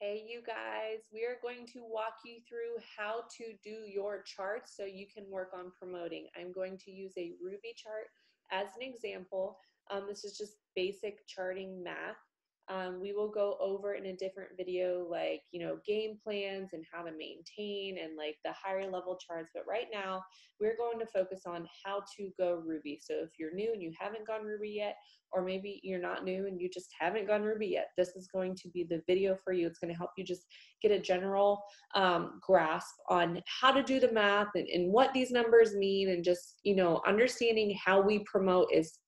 Hey, you guys, we are going to walk you through how to do your charts so you can work on promoting. I'm going to use a Ruby chart as an example. This is just basic charting math. We will go over in a different video like, game plans and how to maintain and like the higher level charts. But right now, we're going to focus on how to go Ruby. So if you're new and you haven't gone Ruby yet, or maybe you're not new and you just haven't gone Ruby yet, this is going to be the video for you. It's going to help you just get a general grasp on how to do the math and what these numbers mean, and just, understanding how we promote is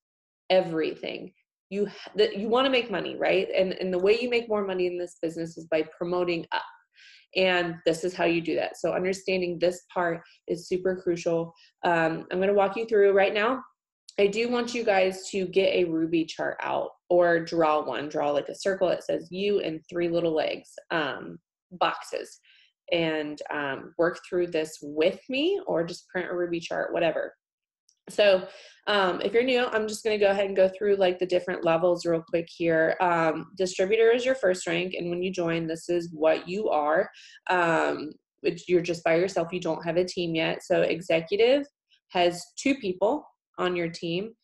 everything. You want to make money, right? And the way you make more money in this business is by promoting up. And this is how you do that. So understanding this part is super crucial. I'm going to walk you through right now. I do want you guys to get a Ruby chart out, or draw one. Draw like a circle that says you and three little legs, boxes, and work through this with me, or just print a Ruby chart, whatever. So if you're new, I'm just going to go ahead and go through like the different levels real quick here. Distributor is your first rank, and when you join, this is what you are. You're just by yourself. You don't have a team yet. So executive has 2 people on your team.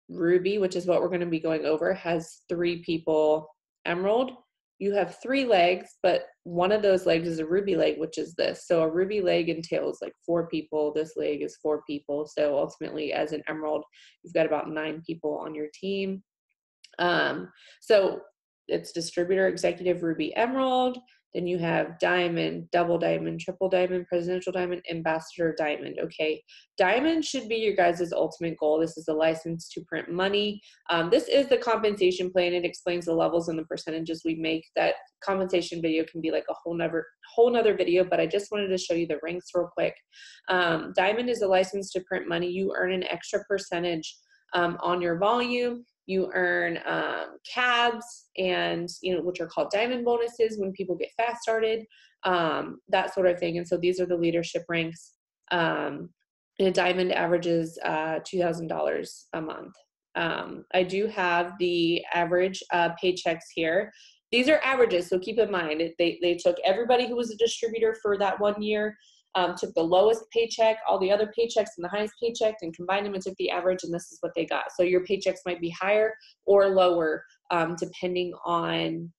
Ruby, which is what we're going to be going over, has 3 people. Emerald, you have 3 legs, but one of those legs is a Ruby leg, which is this. So a Ruby leg entails like 4 people. This leg is 4 people. So ultimately, as an Emerald, you've got about 9 people on your team. So it's Distributor, Executive, Ruby, Emerald. Then you have Diamond, Double Diamond, Triple Diamond, Presidential Diamond, Ambassador Diamond. Okay, Diamond should be your guys' ultimate goal. This is the license to print money. This is the compensation plan. It explains the levels and the percentages we make. That compensation video can be like a whole nother video, but I just wanted to show you the ranks real quick. Diamond is a license to print money. You earn an extra percentage on your volume. You earn cabs, and which are called diamond bonuses when people get fast started, that sort of thing. And so these are the leadership ranks. And a diamond averages $2,000 a month. I do have the average paychecks here. These are averages, so keep in mind they took everybody who was a distributor for that 1 year, took the lowest paycheck, all the other paychecks, and the highest paycheck, and combined them and took the average, and this is what they got. So your paychecks might be higher or lower, depending on,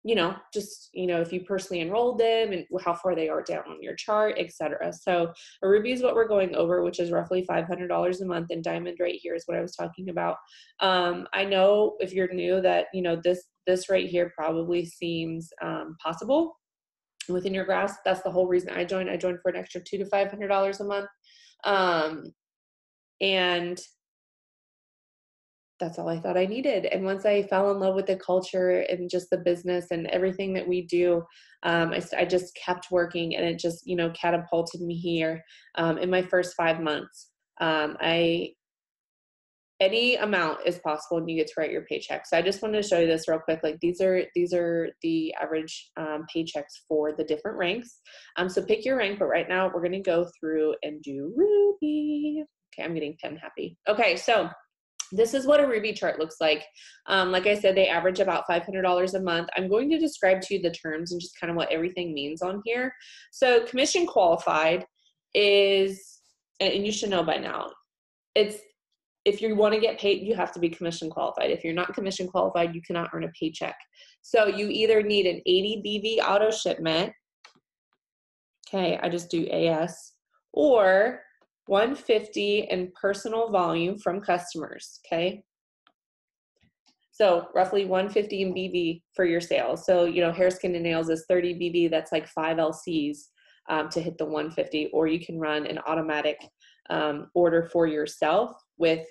if you personally enrolled them and how far they are down on your chart, etc. So a Ruby is what we're going over, which is roughly $500 a month, and Diamond right here is what I was talking about. I know if you're new that, this right here probably seems possible within your grasp. That's the whole reason I joined. I joined for an extra $200 to $500 a month. And that's all I thought I needed. And once I fell in love with the culture and just the business and everything that we do, I just kept working, and it just, catapulted me here in my first 5 months. Any amount is possible, and you get to write your paycheck. So I just wanted to show you this real quick. Like these are the average paychecks for the different ranks. So pick your rank, but right now we're going to go through and do Ruby. Okay, I'm getting pen happy. Okay, so this is what a Ruby chart looks like. Like I said, they average about $500 a month. I'm going to describe to you the terms and just kind of what everything means on here. So commission qualified is, and you should know by now, if you want to get paid, you have to be commission qualified. If you're not commission qualified, you cannot earn a paycheck. So you either need an 80 BV auto shipment. Okay, I just do AS, or 150 in personal volume from customers. Okay. So roughly 150 in BV for your sales. So, hair, skin, and nails is 30 BV. That's like 5 LCs to hit the 150, or you can run an automatic order for yourself with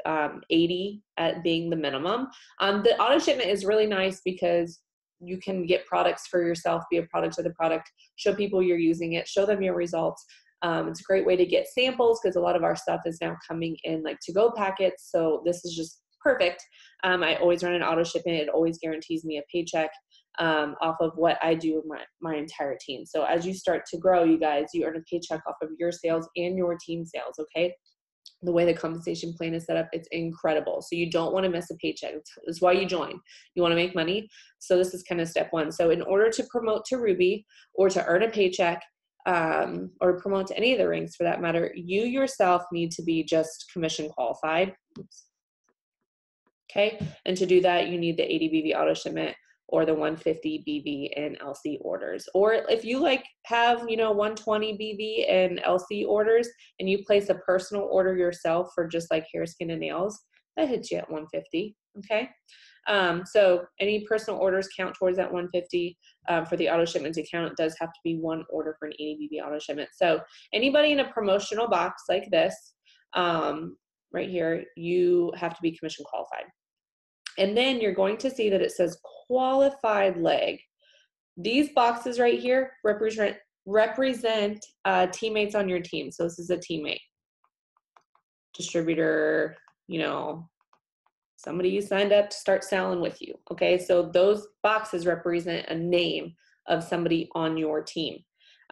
80 at being the minimum. The auto shipment is really nice because you can get products for yourself, be a product of the product, show people you're using it, show them your results. It's a great way to get samples because a lot of our stuff is now coming in like to-go packets. So this is just perfect. I always run an auto shipment. It always guarantees me a paycheck off of what I do with my entire team. So as you start to grow, you guys, you earn a paycheck off of your sales and your team sales, okay? the way the compensation plan is set up, it's incredible. So you don't want to miss a paycheck. That's why you join. You want to make money. So this is kind of step one. So in order to promote to Ruby or to earn a paycheck, or promote to any of the ranks for that matter, you yourself need to be just commission qualified. Oops. Okay, and to do that, you need the 80 BV auto shipment or the 150 BV and LC orders. Or if you like have, 120 BV and LC orders and you place a personal order yourself for just like hair, skin, and nails, that hits you at 150, okay? So any personal orders count towards that 150. For the auto shipment to count, it does have to be one order for an 80 BV auto shipment. So anybody in a promotional box like this, right here, you have to be commission qualified. And then you're going to see that it says qualified leg. These boxes right here represent teammates on your team. So this is a teammate, distributor, somebody you signed up to start selling with you. Okay, so those boxes represent a name of somebody on your team.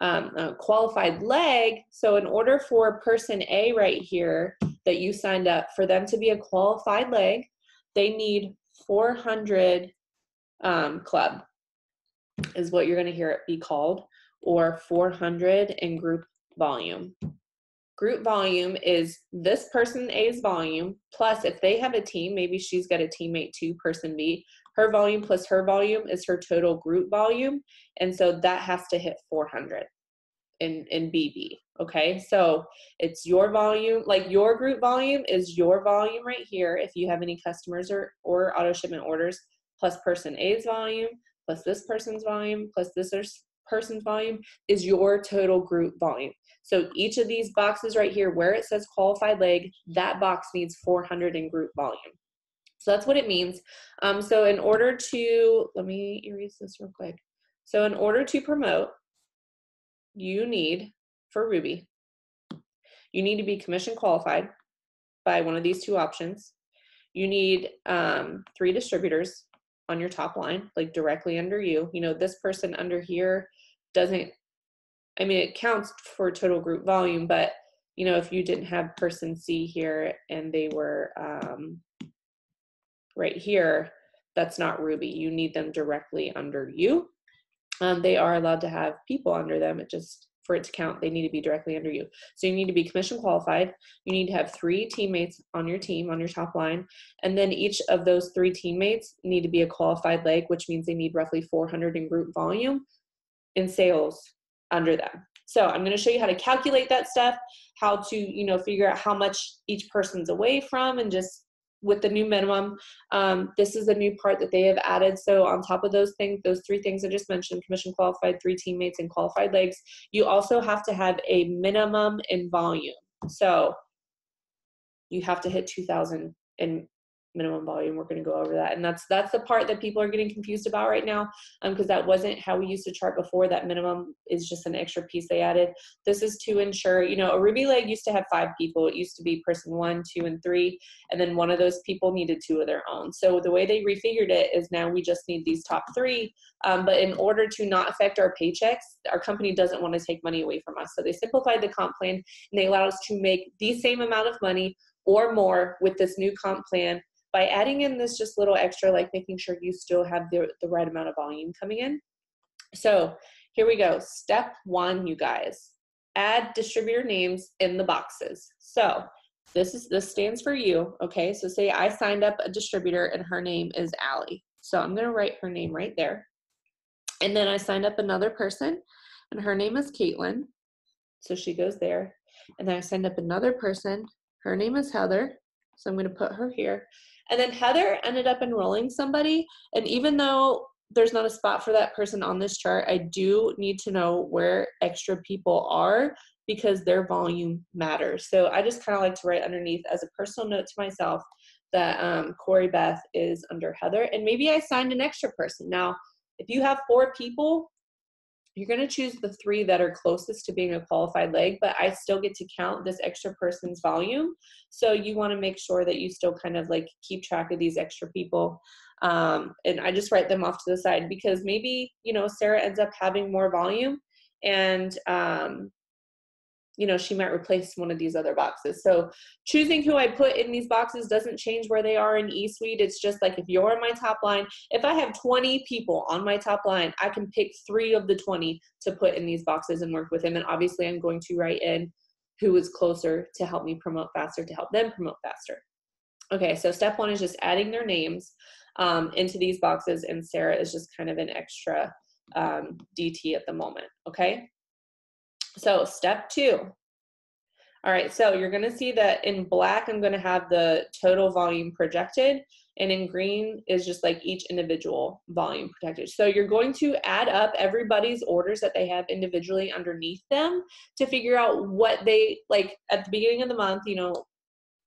A qualified leg, so in order for person A right here that you signed up, for them to be a qualified leg, they need 400 club is what you're going to hear it be called, or 400 in group volume. Group volume is this person A's volume, plus if they have a team, maybe she's got a teammate too, person B, her volume plus her volume is her total group volume, and so that has to hit 400 in BB. Okay, so it's your volume, like your group volume is your volume right here if you have any customers or auto shipment orders, plus person A's volume, plus this person's volume, plus this person's volume is your total group volume. So each of these boxes right here where it says qualified leg, that box needs 400 in group volume. So that's what it means. So in order to, let me erase this real quick. So in order to promote, you need, for Ruby, you need to be commission qualified by one of these two options. You need 3 distributors on your top line, like directly under you. This person under here doesn't, it counts for total group volume, but if you didn't have person C here and they were right here, that's not Ruby. You need them directly under you. They are allowed to have people under them. For it to count, they need to be directly under you. So you need to be commission qualified. You need to have 3 teammates on your team, on your top line. And then each of those 3 teammates need to be a qualified leg, which means they need roughly 400 in group volume in sales under them. So I'm going to show you how to calculate that stuff, how to, figure out how much each person's away from, and just with the new minimum. This is a new part that they have added. So on top of those things, those 3 things I just mentioned, commission qualified, 3 teammates, and qualified legs, you also have to have a minimum in volume. So you have to hit 2,000 in minimum volume. We're going to go over that. And that's the part that people are getting confused about right now, because that wasn't how we used to chart before. That minimum is just an extra piece they added. This is to ensure, a Ruby leg used to have 5 people. It used to be person 1, 2, and 3, and then one of those people needed 2 of their own. So the way they refigured it is now we just need these top 3, but in order to not affect our paychecks, our company doesn't want to take money away from us. So they simplified the comp plan, and they allowed us to make the same amount of money or more with this new comp plan by adding in this just little extra, like making sure you still have the right amount of volume coming in. So here we go. Step 1, you guys, add distributor names in the boxes. So this stands for you. Okay, so say I signed up a distributor and her name is Allie. So I'm going to write her name right there. And then I signed up another person and her name is Caitlin. So she goes there. And then I signed up another person. Her name is Heather. So I'm going to put her here. And then Heather ended up enrolling somebody. And even though there's not a spot for that person on this chart, I do need to know where extra people are because their volume matters. So I just kind of like to write underneath as a personal note to myself that Corey Beth is under Heather. And maybe I signed an extra person. Now, if you have 4 people, you're going to choose the 3 that are closest to being a qualified leg, but I still get to count this extra person's volume. So you want to make sure that you still kind of like keep track of these extra people. And I just write them off to the side because maybe, Sarah ends up having more volume and, you know, she might replace one of these other boxes. So choosing who I put in these boxes doesn't change where they are in Esuite. It's just like if you're on my top line, if I have 20 people on my top line, I can pick 3 of the 20 to put in these boxes and work with them. And obviously I'm going to write in who is closer to help me promote faster, to help them promote faster. Okay, so step 1 is just adding their names into these boxes, and Sarah is just kind of an extra DT at the moment, okay? So step 2. All right, so you're gonna see that in black, I'm gonna have the total volume projected, and in green is just like each individual volume projected. So you're going to add up everybody's orders that they have individually underneath them to figure out what they, like at the beginning of the month, you know,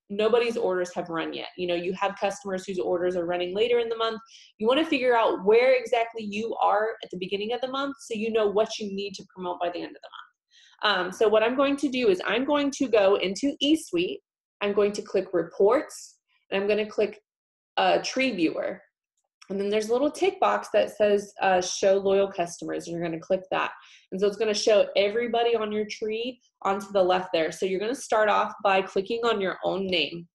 nobody's orders have run yet. You know, you have customers whose orders are running later in the month. You want to figure out where exactly you are at the beginning of the month so you know what you need to promote by the end of the month. So what I'm going to do is I'm going to go into eSuite. I'm going to click Reports, and I'm going to click Tree Viewer. And then there's a little tick box that says Show Loyal Customers, and you're going to click that. And so it's going to show everybody on your tree onto the left there. So you're going to start off by clicking on your own name.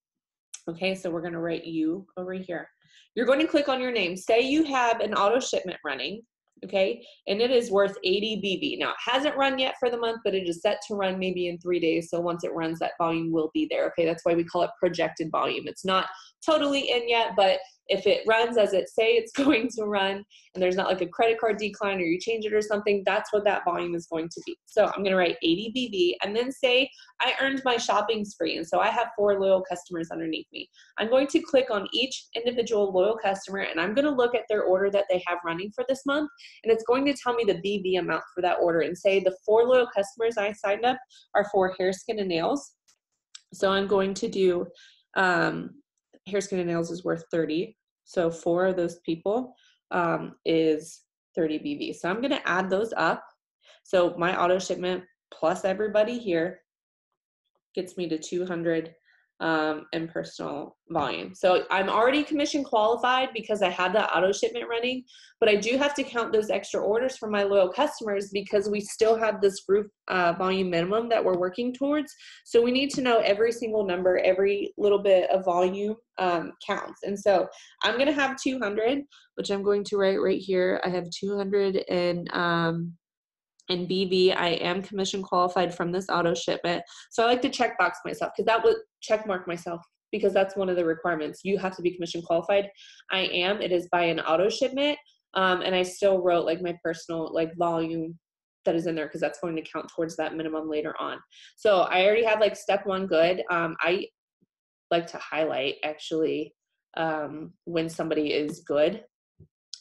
Okay, so we're going to write you over here. You're going to click on your name. Say you have an auto shipment running, okay, and it is worth 80 BV. Now, it hasn't run yet for the month, but it is set to run maybe in 3 days. So once it runs, that volume will be there, okay? That's why we call it projected volume. It's not totally in yet, but if it runs as it say it's going to run, and there's not like a credit card decline or you change it or something, that's what that volume is going to be. So I'm going to write 80 BV and then say I earned my shopping spree. And so I have 4 loyal customers underneath me. I'm going to click on each individual loyal customer, and I'm going to look at their order that they have running for this month. And it's going to tell me the BV amount for that order and say the 4 loyal customers I signed up are for hair, skin, and nails. So I'm going to do hair, skin, and nails is worth 30. So 4 of those people is 30 BV. So I'm going to add those up. So my auto shipment plus everybody here gets me to 200 in personal volume. So I'm already commission qualified because I have that auto shipment running, but I do have to count those extra orders from my loyal customers because we still have this group volume minimum that we're working towards. So we need to know every single number, every little bit of volume counts. And so I'm going to have 200, which I'm going to write right here. I have 200 in BV. I am commission qualified from this auto shipment. So I like to check box myself because that would check mark myself because that's one of the requirements. You have to be commission qualified. I am. It is by an auto shipment. And I still wrote like my personal like volume that is in there because that's going to count towards that minimum later on. So I already have like step 1 good. I like to highlight actually when somebody is good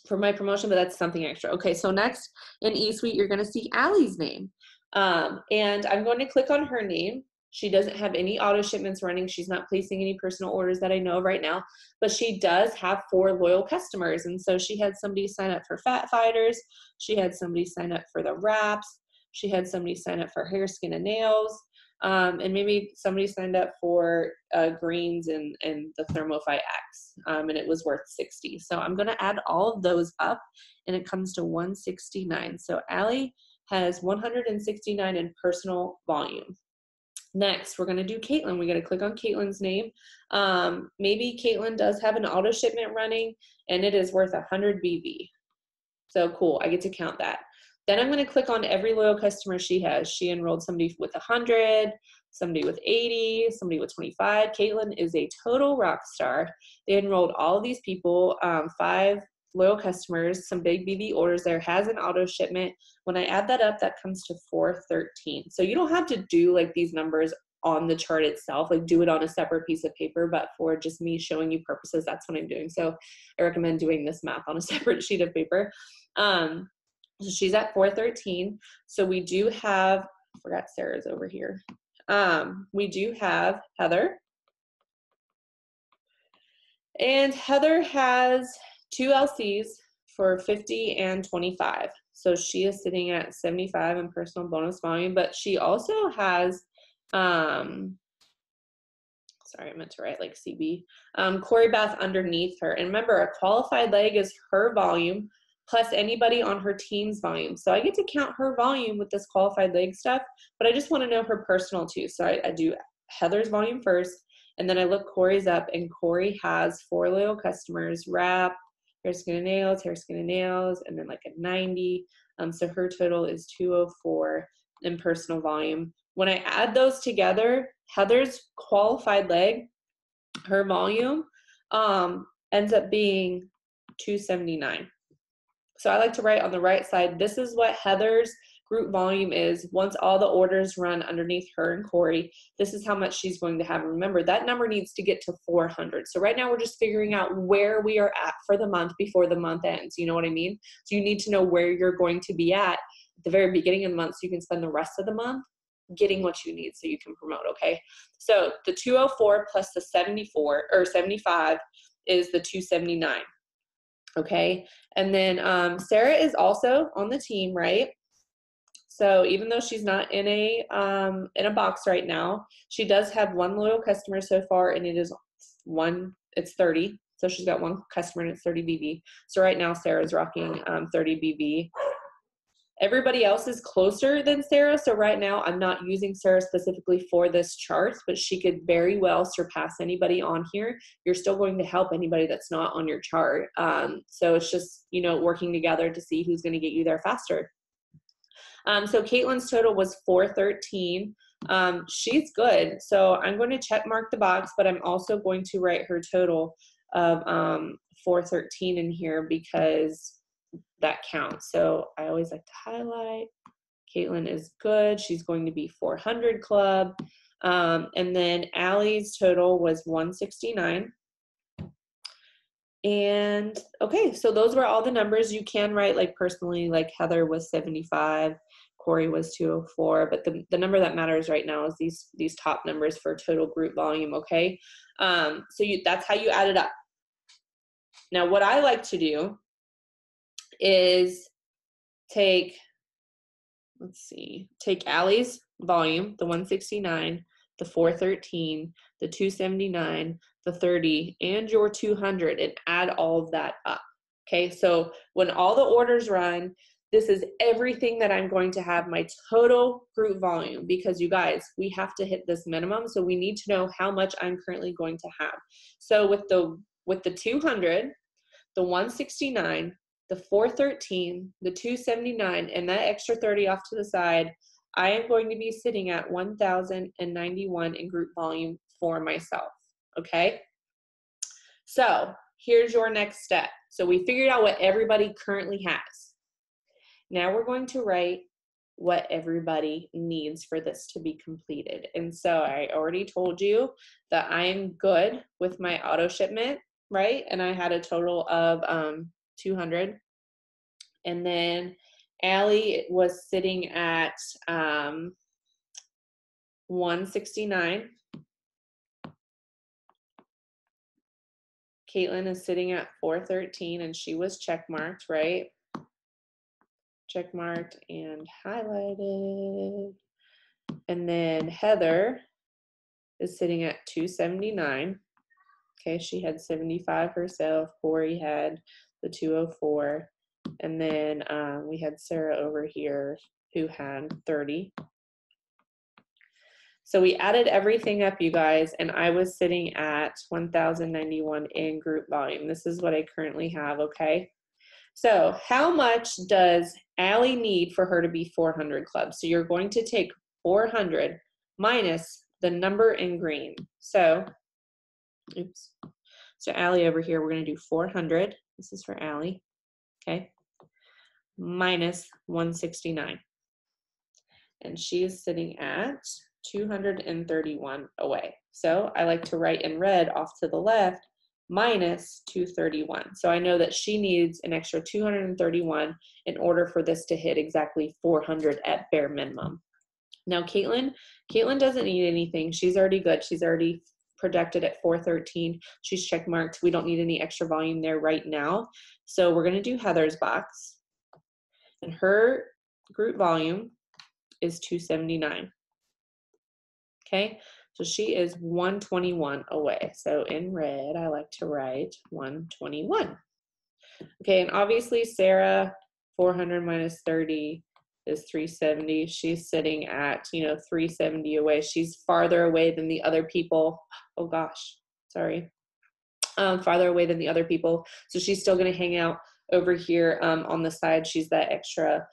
for my promotion, but that's something extra. Okay, so next in eSuite, you're going to see Allie's name. And I'm going to click on her name. She doesn't have any auto shipments running. She's not placing any personal orders that I know of right now, but she does have 4 loyal customers. And so she had somebody sign up for Fat Fighters. She had somebody sign up for the wraps. She had somebody sign up for hair, skin, and nails. And maybe somebody signed up for greens and the Thermofy X, and it was worth 60. So I'm going to add all of those up, and it comes to 169. So Allie has 169 in personal volume. Next, we're going to do Caitlin. We got to click on Caitlin's name. Maybe Caitlin does have an auto shipment running, and it is worth 100 BV. So cool. I get to count that. Then I'm going to click on every loyal customer she has. She enrolled somebody with 100, somebody with 80, somebody with 25. Caitlin is a total rock star. They enrolled all of these people, 5 loyal customers, some big BV orders there, has an auto shipment. When I add that up, that comes to 413. So you don't have to do like these numbers on the chart itself, like do it on a separate piece of paper, but for just me showing you purposes, that's what I'm doing. So I recommend doing this math on a separate sheet of paper. So she's at 413. So we do have, I forgot Sarah's over here. We do have Heather. And Heather has 2 LCs for 50 and 25. So she is sitting at 75 in personal bonus volume, but she also has, sorry, I meant to write like CB, Corey Bath underneath her. And remember, a qualified leg is her volume plus anybody on her team's volume. So I get to count her volume with this qualified leg stuff, but I just want to know her personal too. So I do Heather's volume first, and then I look Corey's up, and Corey has 4 loyal customers, wrap, hair, skin, and nails, hair, skin, and nails, and then like a 90. So her total is 204 in personal volume. When I add those together, Heather's qualified leg, her volume, ends up being 279. So I like to write on the right side, this is what Heather's group volume is once all the orders run underneath her and Corey. This is how much she's going to have. Remember, that number needs to get to 400. So right now we're just figuring out where we are at for the month before the month ends. You know what I mean? So you need to know where you're going to be at the very beginning of the month so you can spend the rest of the month getting what you need so you can promote, okay? So the 204 plus the 74 or 75 is the 279. Okay, and then Sarah is also on the team, right? So even though she's not in a box right now, she does have 1 loyal customer so far, and it's 30. So she's got 1 customer and it's 30 BV. So right now Sarah's rocking 30 BV. Everybody else is closer than Sarah, so right now I'm not using Sarah specifically for this chart, but she could very well surpass anybody on here. You're still going to help anybody that's not on your chart. So it's just, you know, working together to see who's going to get you there faster. So Caitlin's total was 413. She's good, so I'm going to check mark the box, but I'm also going to write her total of 413 in here because that counts. So I always like to highlight. Caitlin is good. She's going to be 400 club. And then Allie's total was 169. And okay, so those were all the numbers. You can write like personally, like Heather was 75, Corey was 204, but the number that matters right now is these top numbers for total group volume, okay? So that's how you add it up. Now what I like to do is take Allie's volume, the 169, the 413, the 279, the 30, and your 200, and add all of that up. Okay, so when all the orders run, this is everything that I'm going to have my total group volume, because you guys, we have to hit this minimum, so we need to know how much I'm currently going to have. So with the 200, the 169, the 413, the 279, and that extra 30 off to the side, I am going to be sitting at 1,091 in group volume for myself, okay? So here's your next step. So we figured out what everybody currently has. Now we're going to write what everybody needs for this to be completed. And so I already told you that I am good with my auto shipment, right? And I had a total of 200. And then Allie was sitting at 169. Caitlin is sitting at 413, and she was check marked, right? Check marked and highlighted. And then Heather is sitting at 279. Okay, she had 75 herself. Corey had the 204. And then we had Sarah over here who had 30. So we added everything up, you guys, and I was sitting at 1,091 in group volume. This is what I currently have, okay? So how much does Allie need for her to be 400 club? So you're going to take 400 minus the number in green. So, oops. So Allie over here, we're going to do 400. This is for Allie, okay? Minus 169. And she is sitting at 231 away. So I like to write in red off to the left, minus 231. So I know that she needs an extra 231 in order for this to hit exactly 400 at bare minimum. Now Caitlin doesn't need anything. She's already good. She's already projected at 413. She's check marked. We don't need any extra volume there right now. So we're going to do Heather's box. And her group volume is 279. Okay, so she is 121 away. So in red, I like to write 121. Okay, and obviously Sarah, 400 minus 30 is 370. She's sitting at, 370 away. She's farther away than the other people. Oh gosh, sorry. Farther away than the other people. So she's still gonna hang out over here on the side. She's that extra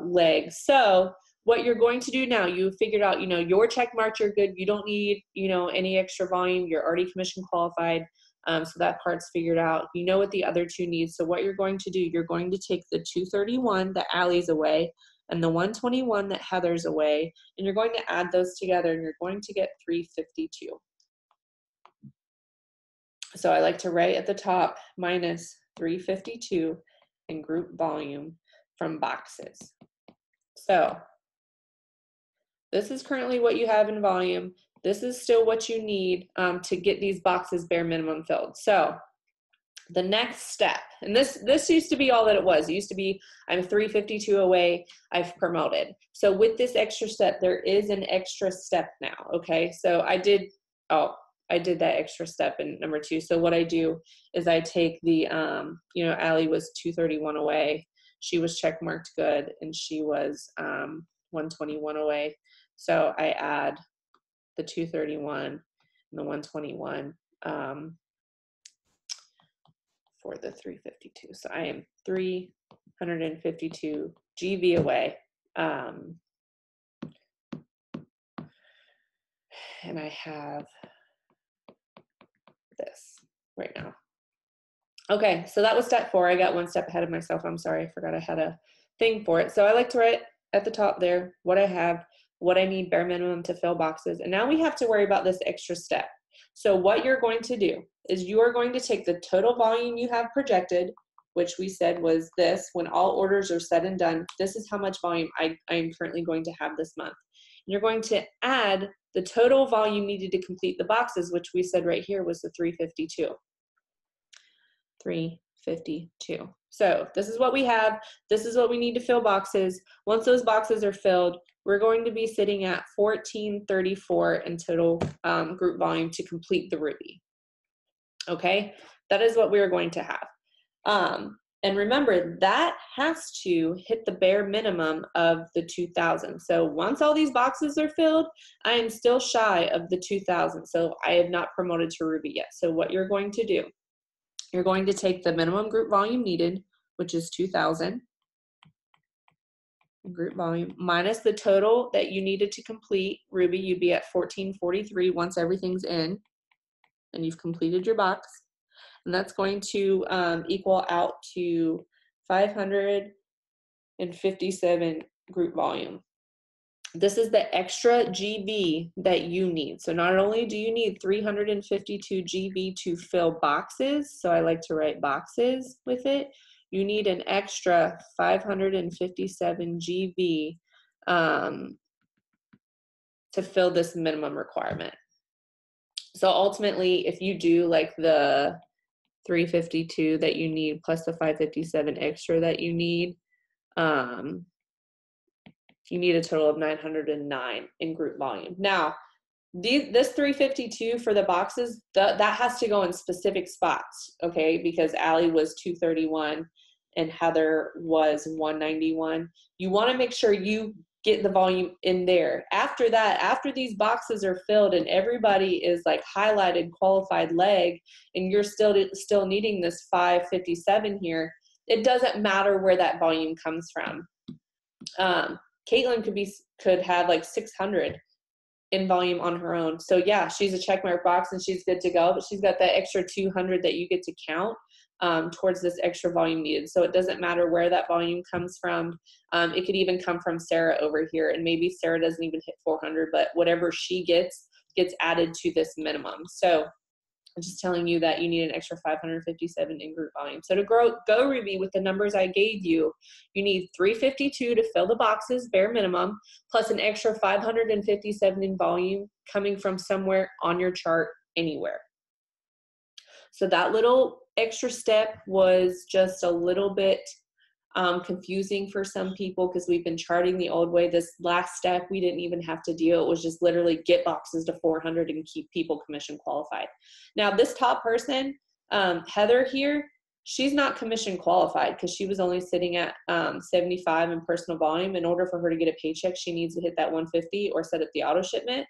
leg. So what you're going to do now, you figured out, your check marks are good. You don't need, any extra volume. You're already commission qualified. So that part's figured out. You know what the other two need. So what you're going to do, you're going to take the 231 that Allie's away and the 121 that Heather's away, and you're going to add those together, and you're going to get 352. So I like to write at the top minus 352 in group volume from boxes. So this is currently what you have in volume. This is still what you need to get these boxes bare minimum filled. So the next step, and this used to be all that it was. It used to be, I'm 352 away, I've promoted. So with this extra step, there is an extra step now, okay? So I did that extra step in number 2. So what I do is I take the, Allie was 231 away. She was check marked good, and she was 121 away. So I add the 231 and the 121 for the 352. So I am 352 GV away. And I have this right now. Okay, so that was step 4. I got one step ahead of myself. I'm sorry, I forgot I had a thing for it. So I like to write at the top there what I have, what I need bare minimum to fill boxes. And now we have to worry about this extra step. So what you're going to do is you are going to take the total volume you have projected, which we said was this, when all orders are said and done, this is how much volume I am currently going to have this month. And you're going to add the total volume needed to complete the boxes, which we said right here was the 352. 352. So this is what we have. This is what we need to fill boxes. Once those boxes are filled, we're going to be sitting at 1434 in total group volume to complete the Ruby. Okay, that is what we are going to have. And remember, that has to hit the bare minimum of the 2,000. So once all these boxes are filled, I am still shy of the 2,000. So I have not promoted to Ruby yet. So what you're going to do, you're going to take the minimum group volume needed, which is 2,000 group volume, minus the total that you needed to complete Ruby. You'd be at 1443 once everything's in and you've completed your box. And that's going to equal out to 557 group volume. This is the extra GB that you need. So not only do you need 352 GB to fill boxes, so I like to write boxes with it, you need an extra 557 GB to fill this minimum requirement. So ultimately, if you do like the 352 that you need plus the 557 extra that you need a total of 909 in group volume. Now, this 352 for the boxes, that has to go in specific spots, okay? Because Allie was 231 and Heather was 191. You want to make sure you get the volume in there. After that, after these boxes are filled and everybody is like highlighted qualified leg, and you're still needing this 557 here, it doesn't matter where that volume comes from. Caitlin could have like 600 in volume on her own. So yeah, she's a checkmark box and she's good to go, but she's got that extra 200 that you get to count towards this extra volume needed. So it doesn't matter where that volume comes from. It could even come from Sarah over here, and maybe Sarah doesn't even hit 400, but whatever she gets added to this minimum. So I'm just telling you that you need an extra 557 in group volume. So to go Ruby with the numbers I gave you, you need 352 to fill the boxes, bare minimum, plus an extra 557 in volume coming from somewhere on your chart anywhere. So that little extra step was just a little bit confusing for some people because we've been charting the old way. This last step, we didn't even have to do. It was just literally get boxes to 400 and keep people commission qualified. Now this top person, Heather here, she's not commission qualified because she was only sitting at 75 in personal volume. In order for her to get a paycheck, she needs to hit that 150 or set up the auto shipment.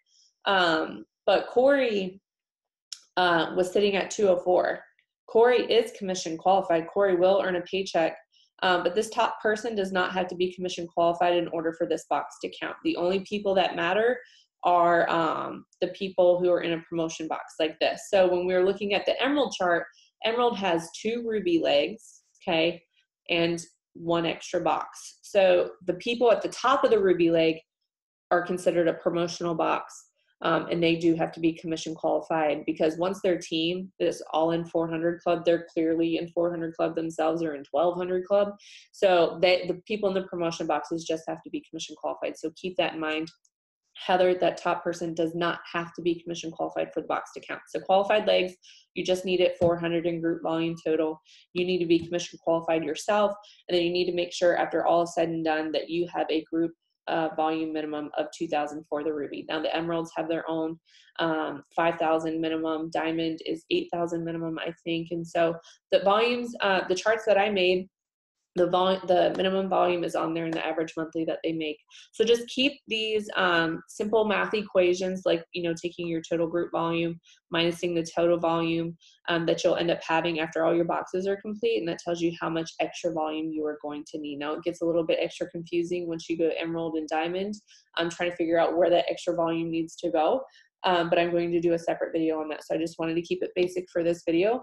But Corey was sitting at 204. Corey is commission qualified. Corey will earn a paycheck, but this top person does not have to be commission qualified in order for this box to count. The only people that matter are the people who are in a promotion box like this. So when we were looking at the Emerald chart, Emerald has 2 ruby legs, okay, and 1 extra box. So the people at the top of the ruby leg are considered a promotional box, and they do have to be commission qualified, because once their team is all in 400 club, they're clearly in 400 club themselves or in 1200 club. So the people in the promotion boxes just have to be commission qualified. So keep that in mind. Heather, that top person, does not have to be commission qualified for the box to count. So qualified legs, you just need it 400 in group volume total. You need to be commission qualified yourself, and then you need to make sure after all is said and done that you have a group volume minimum of 2,000 for the ruby. Now the emeralds have their own 5,000 minimum. Diamond is 8,000 minimum, I think. And so the volumes, the charts that I made, the minimum volume is on there and the average monthly that they make. So just keep these simple math equations, like, you know, taking your total group volume, minusing the total volume that you'll end up having after all your boxes are complete, and that tells you how much extra volume you are going to need. Now it gets a little bit extra confusing once you go to Emerald and Diamond. I'm trying to figure out where that extra volume needs to go, but I'm going to do a separate video on that. So I just wanted to keep it basic for this video.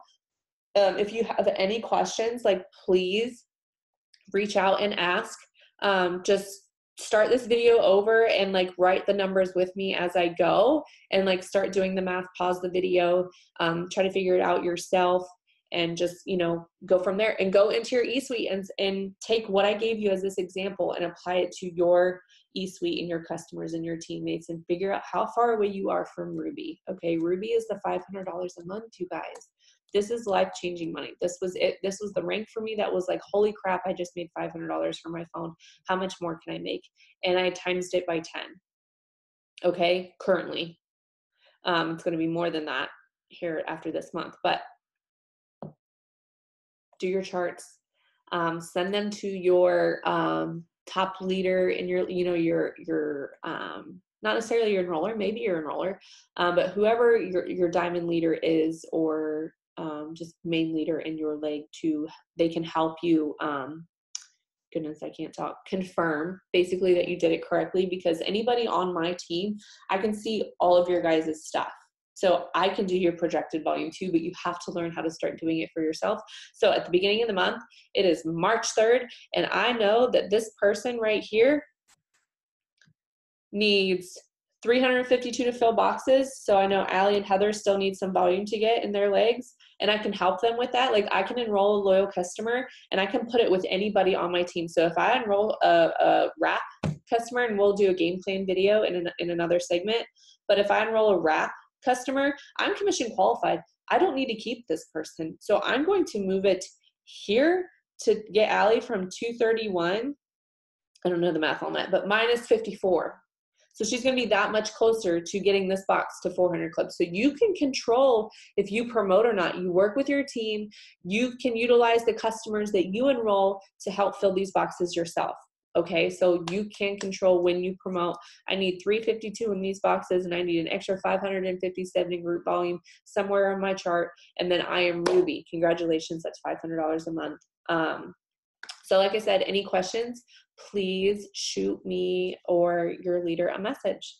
If you have any questions, like, please reach out and ask. Just start this video over and like write the numbers with me as I go, and like start doing the math, pause the video, try to figure it out yourself, and just, you know, go from there and go into your eSuite and take what I gave you as this example and apply it to your eSuite and your customers and your teammates, and figure out how far away you are from Ruby. Okay, Ruby is the $500 a month, you guys. This is life-changing money. This was it. This was the rank for me that was like, holy crap, I just made $500 for my phone. How much more can I make? And I times it by 10. Okay, currently. It's going to be more than that here after this month. But do your charts. Send them to your top leader in your, you know, your not necessarily your enroller, maybe your enroller, but whoever your diamond leader is, or just main leader in your leg, they can help you, goodness, I can't talk, confirm basically that you did it correctly, because anybody on my team, I can see all of your guys' stuff. So I can do your projected volume too, but you have to learn how to start doing it for yourself. So at the beginning of the month, it is March 3rd, and I know that this person right here needs 352 to fill boxes. So I know Allie and Heather still need some volume to get in their legs, and I can help them with that. Like, I can enroll a loyal customer and I can put it with anybody on my team. So if I enroll a wrap customer, and we'll do a game plan video in another segment, but if I enroll a wrap customer, I'm commission qualified. I don't need to keep this person. So I'm going to move it here to get Allie from 231. I don't know the math on that, but minus 54. So she's going to be that much closer to getting this box to 400 clubs. So you can control if you promote or not. You work with your team. You can utilize the customers that you enroll to help fill these boxes yourself. Okay, so you can control when you promote. I need 352 in these boxes, and I need an extra 557 in group volume somewhere on my chart, and then I am Ruby. Congratulations, that's $500 a month. So like I said, any questions, please shoot me or your leader a message.